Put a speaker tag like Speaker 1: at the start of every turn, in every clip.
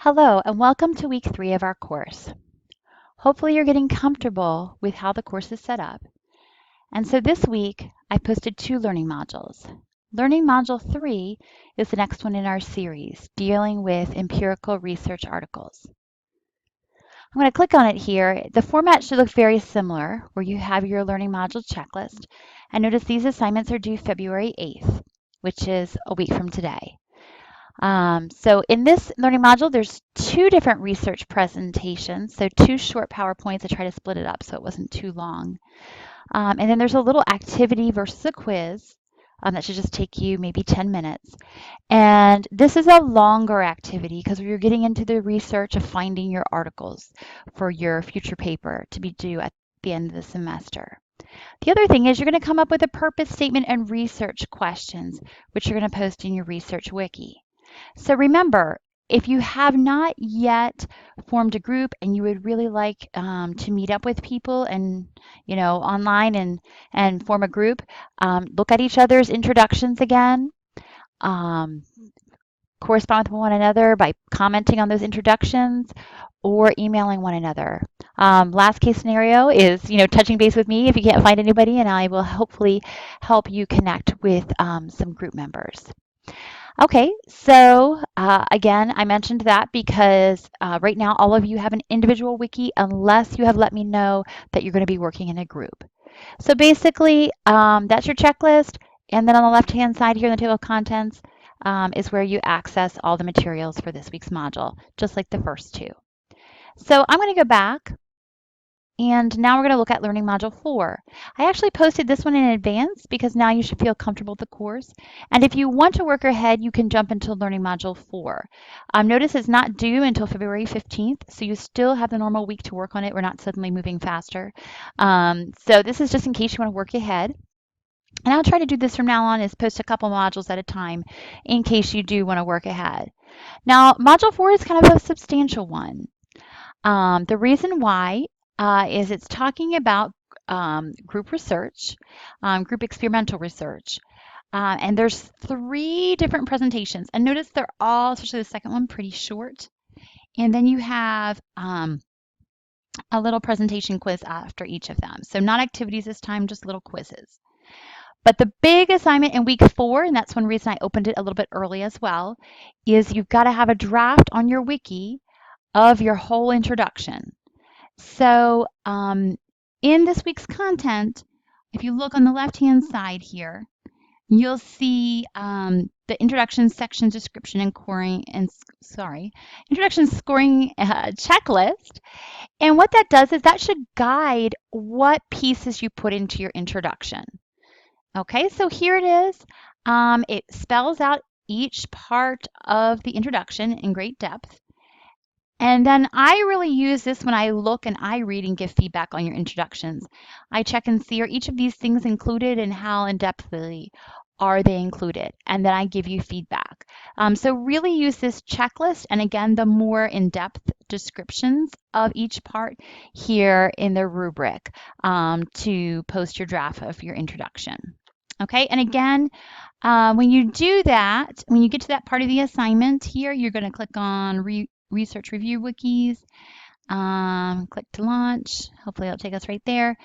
Speaker 1: Hello, and welcome to week 3 of our course. Hopefully you're getting comfortable with how the course is set up. And so this week, I posted 2 learning modules. Learning Module 3 is the next one in our series, dealing with empirical research articles. I'm going to click on it here. The format should look very similar, where you have your learning module checklist. And notice these assignments are due February 8th, which is a week from today. So in this learning module, there's 2 different research presentations, so 2 short PowerPoints. I try to split it up so it wasn't too long. And then there's a little activity versus a quiz that should just take you maybe 10 minutes. And this is a longer activity because you're getting into the research of finding your articles for your future paper to be due at the end of the semester. The other thing is you're going to come up with a purpose statement and research questions, which you're going to post in your research wiki. So remember, if you have not yet formed a group and you would really like to meet up with people and, online and form a group, look at each other's introductions again. Correspond with one another by commenting on those introductions or emailing one another. Last case scenario is, touching base with me if you can't find anybody, and I will hopefully help you connect with some group members. Okay, so again, I mentioned that because right now all of you have an individual wiki unless you have let me know that you're going to be working in a group. So basically, that's your checklist. And then on the left-hand side here in the table of contents is where you access all the materials for this week's module, just like the first 2. So I'm going to go back. And now we're going to look at Learning Module 4. I actually posted this one in advance because now you should feel comfortable with the course. And if you want to work ahead, you can jump into Learning Module 4. Notice it's not due until February 15th, so you still have the normal week to work on it. We're not suddenly moving faster. So this is just in case you want to work ahead. And I'll try to do this from now on is post a couple modules at a time in case you do want to work ahead. Now, Module 4 is kind of a substantial one. The reason why is it's talking about group research, group experimental research. And there's 3 different presentations. And notice they're all, especially the second one, pretty short. And then you have a little presentation quiz after each of them. So not activities this time, just little quizzes. But the big assignment in week 4, and that's one reason I opened it a little bit early as well, is you've got to have a draft on your wiki of your whole introduction. So in this week's content, if you look on the left-hand side here, you'll see the introduction section description and introduction scoring checklist. And what that does is that should guide what pieces you put into your introduction. Okay, so here it is. It spells out each part of the introduction in great depth. And then I really use this when I look and I read and give feedback on your introductions. I check and see are each of these things included and how in-depthly are they included? And then I give you feedback. So really use this checklist and again, the more in-depth descriptions of each part here in the rubric to post your draft of your introduction. Okay, and again, when you do that, when you get to that part of the assignment here, you're going to click on Research Review Wikis, click to launch. Hopefully it'll take us right there.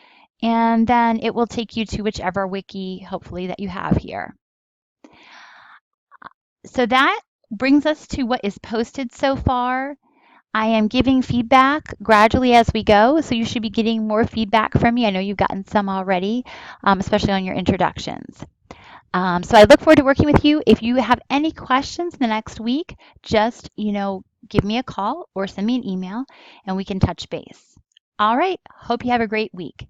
Speaker 1: And then it will take you to whichever wiki, hopefully, that you have here. So that brings us to what is posted so far. I am giving feedback gradually as we go, so you should be getting more feedback from me. I know you've gotten some already, especially on your introductions. So I look forward to working with you. If you have any questions in the next week, just, give me a call or send me an email and we can touch base. All right. Hope you have a great week.